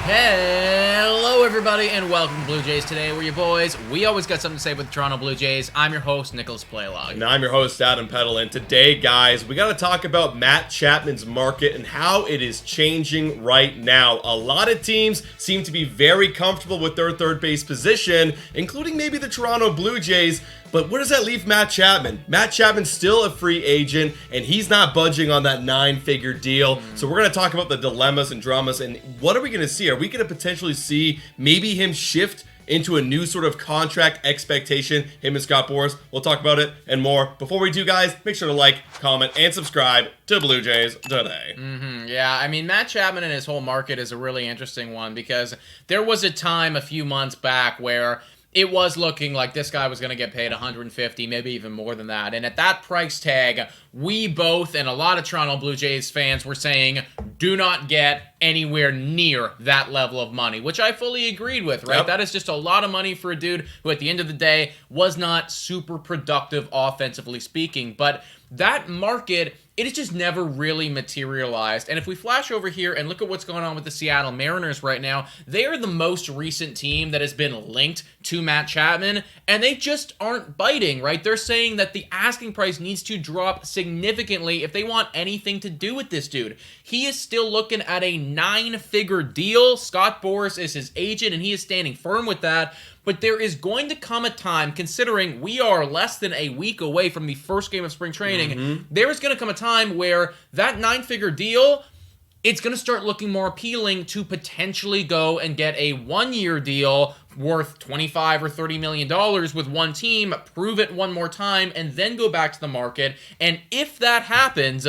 Hello, everybody, and welcome to Blue Jays Today. We're your boys. We always got something to say with the Toronto Blue Jays. I'm your host, Nicholas Playlog. And I'm your host, Adam Peddle. And today, guys, we got to talk about Matt Chapman's market and how it is changing right now. A lot of teams seem to be very comfortable with their third base position, including maybe the Toronto Blue Jays. But where does that leave Matt Chapman? Matt Chapman's still a free agent, and he's not budging on that 9-figure deal. So we're going to talk about the dilemmas and dramas, and what are we going to see? Are we going to potentially see maybe him shift into a new sort of contract expectation, him and Scott Boras? We'll talk about it and more. Before we do, guys, make sure to like, comment, and subscribe to Blue Jays Today. Yeah, I mean, Matt Chapman and his whole market is a really interesting one because there was a time a few months back where it was looking like this guy was going to get paid $150, maybe even more than that. And at that price tag, we both and a lot of Toronto Blue Jays fans were saying, do not get anywhere near that level of money, which I fully agreed with, right? Yep. That is just a lot of money for a dude who at the end of the day was not super productive offensively speaking. But that market, it has just never really materialized. And if we flash over here and look at what's going on with the Seattle Mariners right now, they are the most recent team that has been linked to Matt Chapman, and they just aren't biting, right? They're saying that the asking price needs to drop significantly if they want anything to do with this dude. He is still looking at a 9-figure deal. Scott Boras is his agent, and he is standing firm with that. But there is going to come a time, considering we are less than a week away from the first game of spring training, there is going to come a time where that 9-figure deal, it's going to start looking more appealing to potentially go and get a 1-year deal worth $25 or $30 million with one team, prove it one more time, and then go back to the market. And if that happens,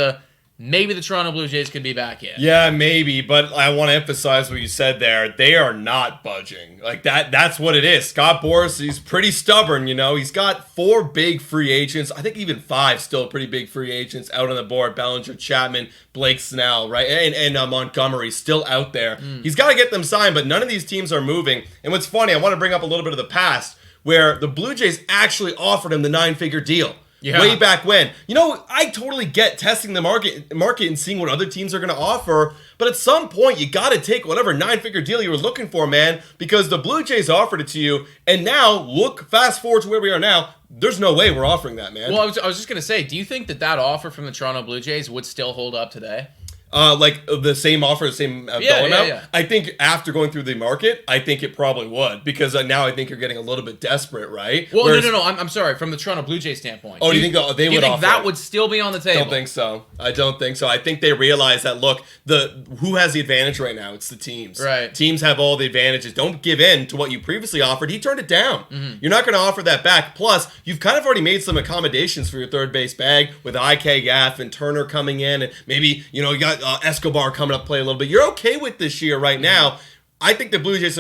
maybe the Toronto Blue Jays could be back in. Yeah, maybe, but I want to emphasize what you said there. They are not budging. Like that's what it is. Scott Boras, he's pretty stubborn, you know. He's got 4 big free agents. I think even 5 still pretty big free agents out on the board. Bellinger, Chapman, Blake Snell, right? And Montgomery still out there. He's got to get them signed, but none of these teams are moving. And what's funny, I want to bring up a little bit of the past where the Blue Jays actually offered him the 9-figure deal. Yeah. Way back when. You know, I totally get testing the market and seeing what other teams are going to offer, but at some point, you got to take whatever 9-figure deal you were looking for, man, because the Blue Jays offered it to you, and now, fast forward to where we are now, there's no way we're offering that, man. Well, I was just going to say, do you think that offer from the Toronto Blue Jays would still hold up today? Like the same offer, the same dollar amount? Yeah. I think after going through the market, I think it probably would, because now I think you're getting a little bit desperate, right? Well, no. I'm sorry. From the Toronto Blue Jays standpoint. Oh, do you think they would offer that would still be on the table? I don't think so. I think they realize that, look, who has the advantage right now? It's the teams. Right. Teams have all the advantages. Don't give in to what you previously offered. He turned it down. You're not going to offer that back. Plus, you've kind of already made some accommodations for your third base bag with IK Gaff and Turner coming in, and maybe, you got Escobar coming up play a little bit. You're okay with this year right now. I think the Blue Jays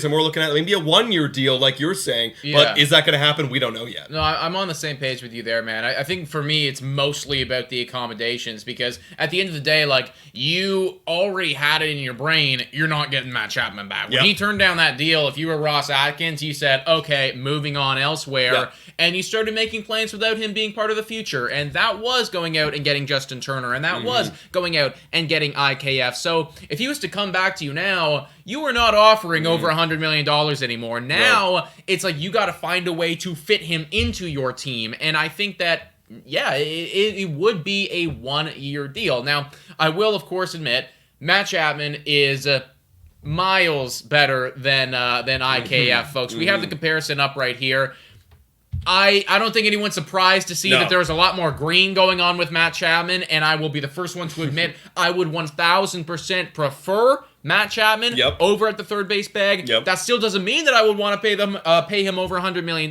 are more looking at maybe a 1-year deal, like you're saying. Yeah. But is that going to happen? We don't know yet. No, I'm on the same page with you there, man. I think for me, it's mostly about the accommodations, because at the end of the day, like, you already had it in your brain, you're not getting Matt Chapman back. When he turned down that deal, if you were Ross Atkins, you said, okay, moving on elsewhere. Yep. And you started making plans without him being part of the future. And that was going out and getting Justin Turner. And that was going out and getting IKF. So if he was to come back to you now, you were not offering over $100 million anymore. Now, it's like you got to find a way to fit him into your team. And I think that, it would be a 1-year deal. Now, I will, of course, admit, Matt Chapman is miles better than IKF, folks. We have the comparison up right here. I don't think anyone's surprised to see that there's a lot more green going on with Matt Chapman, and I will be the first one to admit I would 1,000% prefer Matt Chapman over at the third base bag. That still doesn't mean that I would want to pay him over $100 million,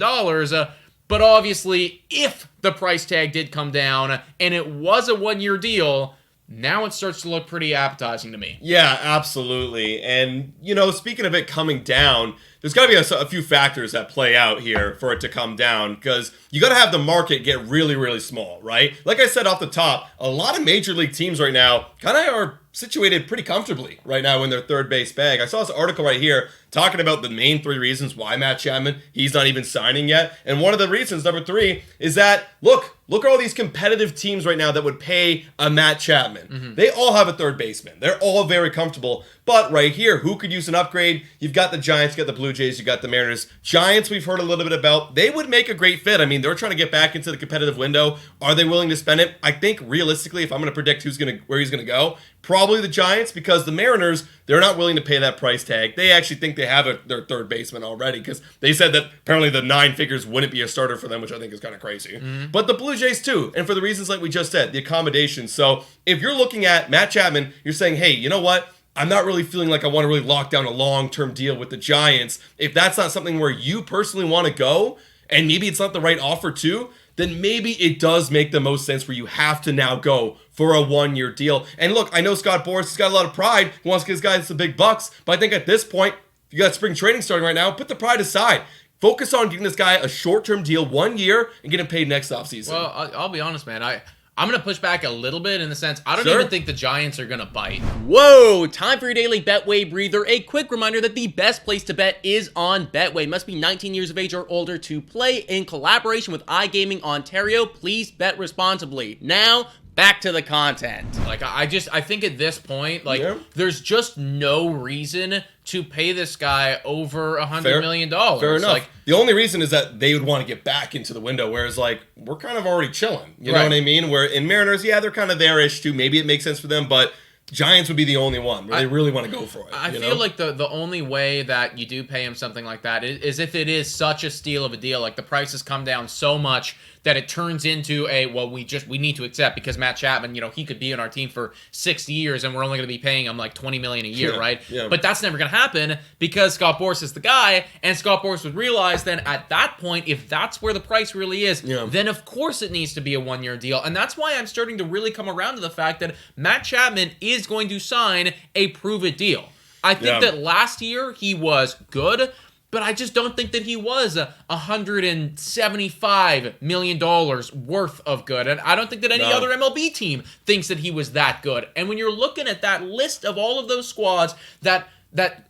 but obviously, if the price tag did come down and it was a 1-year deal, now it starts to look pretty appetizing to me. Yeah, absolutely. And, speaking of it coming down, there's got to be a few factors that play out here for it to come down, because you got to have the market get really, really small, right? Like I said off the top, a lot of major league teams right now kind of are situated pretty comfortably right now in their third base bag. I saw this article right here talking about the main 3 reasons why Matt Chapman, he's not even signing yet. And one of the reasons, number 3, is that, look at all these competitive teams right now that would pay a Matt Chapman. They all have a third baseman. They're all very comfortable. But right here, who could use an upgrade? You've got the Giants, you got the Blue Jays, you got the Mariners. Giants, we've heard a little bit about. They would make a great fit. I mean, they're trying to get back into the competitive window. Are they willing to spend it? I think realistically, if I'm going to predict where he's going to go, probably the Giants, because the Mariners, they're not willing to pay that price tag. They actually think they have their third baseman already, because they said that apparently the 9 figures wouldn't be a starter for them, which I think is kind of crazy. But the Blue Jays too, and for the reasons like we just said, the accommodations. So if you're looking at Matt Chapman, you're saying, hey, you know what? I'm not really feeling like I want to really lock down a long-term deal with the Giants. If that's not something where you personally want to go, and maybe it's not the right offer too, then maybe it does make the most sense where you have to now go for a 1-year deal. And look, I know Scott Boras has got a lot of pride. He wants to get his guys the big bucks. But I think at this point, you got spring training starting right now, put the pride aside. Focus on giving this guy a short-term deal, 1 year, and get him paid next offseason. Well, I'll be honest, man. I'm going to push back a little bit in the sense, I don't even think the Giants are going to bite. Whoa, time for your daily Betway breather. A quick reminder that the best place to bet is on Betway. Must be 19 years of age or older to play. In collaboration with iGaming Ontario, please bet responsibly. Now, back to the content. Like, I think at this point, like, there's just no reason to pay this guy over $100 million. Fair enough. Like, the only reason is that they would want to get back into the window, whereas, like, we're kind of already chilling. You know what I mean? Where in Mariners, yeah, they're kind of there-ish too. Maybe it makes sense for them, but Giants would be the only one where they really want to go for it. I feel like the only way that you do pay him something like that is if it is such a steal of a deal. Like, the prices come down so much that it turns into we need to accept, because Matt Chapman, he could be on our team for 6 years and we're only going to be paying him like $20 million a year, right? Yeah. But that's never going to happen because Scott Boras is the guy, and Scott Boras would realize then at that point, if that's where the price really is, then of course it needs to be a 1-year deal. And that's why I'm starting to really come around to the fact that Matt Chapman is going to sign a prove-it deal. I think that last year he was good, but I just don't think that he was $175 million worth of good. And I don't think that any other MLB team thinks that he was that good. And when you're looking at that list of all of those squads that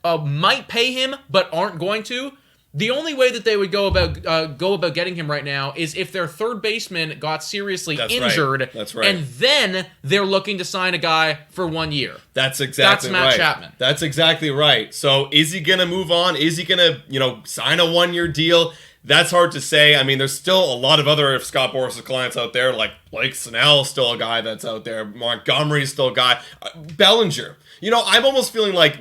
might pay him but aren't going to, the only way that they would go about getting him right now is if their third baseman got seriously injured. That's right. And then they're looking to sign a guy for 1 year. That's exactly right. That's Matt Chapman. That's exactly right. So is he going to move on? Is he going to, sign a 1-year deal? That's hard to say. I mean, there's still a lot of other Scott Boras' clients out there, like Blake Snell's still a guy that's out there. Montgomery's still a guy. Bellinger. I'm almost feeling like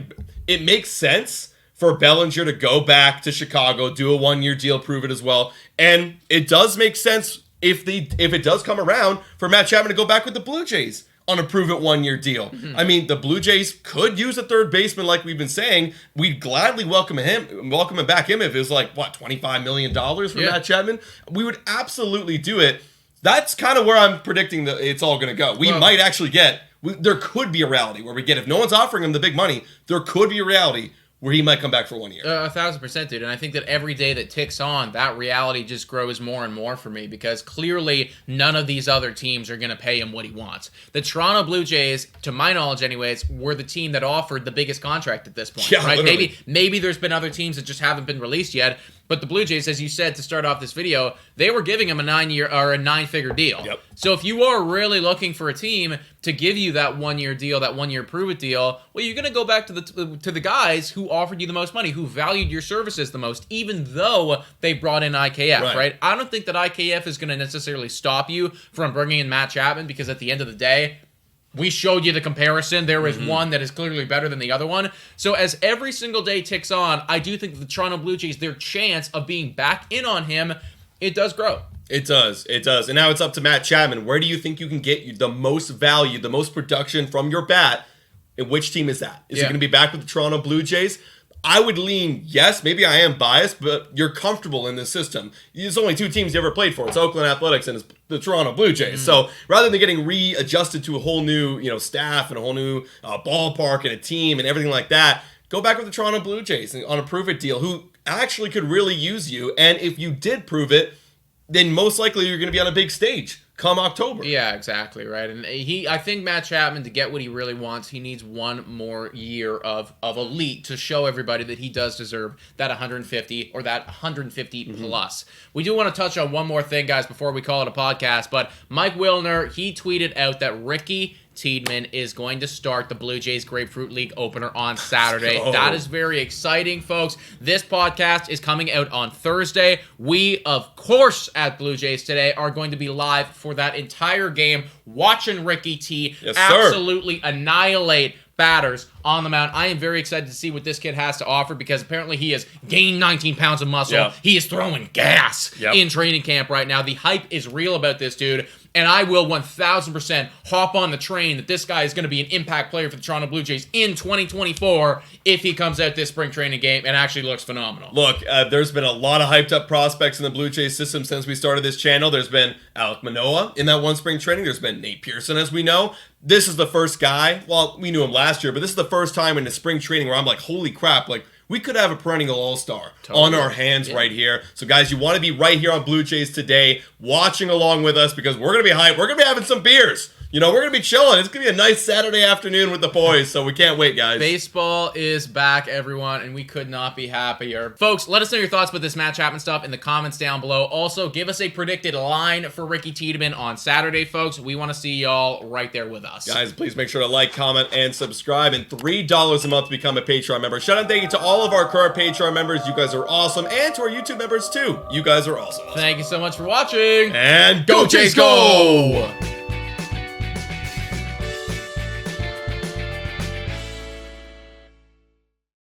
it makes sense for Bellinger to go back to Chicago, do a 1-year deal, prove it as well. And it does make sense if it does come around for Matt Chapman to go back with the Blue Jays on a prove it 1-year deal. I mean, the Blue Jays could use a third baseman like we've been saying. We'd gladly welcome him back if it was like, $25 million for Matt Chapman? We would absolutely do it. That's kind of where I'm predicting that it's all going to go. Might actually there could be a reality where if no one's offering him the big money, there could be a reality where he might come back for 1 year. 1,000%, dude. And I think that every day that ticks on, that reality just grows more and more for me, because clearly none of these other teams are going to pay him what he wants. The Toronto Blue Jays, to my knowledge anyways, were the team that offered the biggest contract at this point. Right? Maybe there's been other teams that just haven't been released yet. But the Blue Jays, as you said to start off this video, they were giving him a 9-figure deal. Yep. So if you are really looking for a team to give you that 1-year deal, that 1-year prove-it deal, well, you're going to go back to the guys who offered you the most money, who valued your services the most, even though they brought in IKF, right? I don't think that IKF is going to necessarily stop you from bringing in Matt Chapman, because at the end of the day, we showed you the comparison. There is one that is clearly better than the other one. So as every single day ticks on, I do think the Toronto Blue Jays, their chance of being back in on him, it does grow. It does. And now it's up to Matt Chapman. Where do you think you can get the most value, the most production from your bat? And which team is that? Is it going to be back with the Toronto Blue Jays? I would lean yes. Maybe I am biased, but you're comfortable in this system. There's only 2 teams you ever played for. It's Oakland Athletics and it's the Toronto Blue Jays. So rather than getting readjusted to a whole new staff and a whole new ballpark and a team and everything like that, go back with the Toronto Blue Jays on a prove-it deal, who actually could really use you. And if you did prove it, then most likely you're going to be on a big stage come October. Yeah, exactly, right. And I think Matt Chapman, to get what he really wants, he needs 1 more year of elite to show everybody that he does deserve that 150 or that 150 plus. We do want to touch on one more thing, guys, before we call it a podcast, but Mike Wilner, he tweeted out that Ricky Tiedemann is going to start the Blue Jays Grapefruit League opener on Saturday. go. That is very exciting, folks. This podcast is coming out on Thursday. We, of course, at Blue Jays Today are going to be live for that entire game, watching Ricky T Yes, sir. absolutely annihilate batters on the mound. I am very excited to see what this kid has to offer because apparently he has gained 19 pounds of muscle. Yep. He is throwing gas Yep. in training camp right now. The hype is real about this dude, and I will 1,000% hop on the train that this guy is going to be an impact player for the Toronto Blue Jays in 2024 if he comes out this spring training game and actually looks phenomenal. Look, there's been a lot of hyped up prospects in the Blue Jays system since we started this channel. There's been Alek Manoah in that one spring training. There's been Nate Pearson, as we know. This is the first guy, well, we knew him last year, but this is the first time in the spring training where I'm like, holy crap, like, we could have a perennial all-star on our hands right here. So, guys, you want to be right here on Blue Jays Today, watching along with us because we're going to be hyped. We're going to be having some beers. You know, we're going to be chilling. It's going to be a nice Saturday afternoon with the boys, so we can't wait, guys. Baseball is back, everyone, and we could not be happier. Folks, let us know your thoughts about this Matt Chapman stuff in the comments down below. Also, give us a predicted line for Ricky Tiedemann on Saturday, folks. We want to see y'all right there with us. Guys, please make sure to like, comment, and subscribe. And $3 a month to become a Patreon member. Shout out and thank you to all of our current Patreon members. You guys are awesome. And to our YouTube members, too. You guys are also awesome. Thank you so much for watching. And go Jays, go!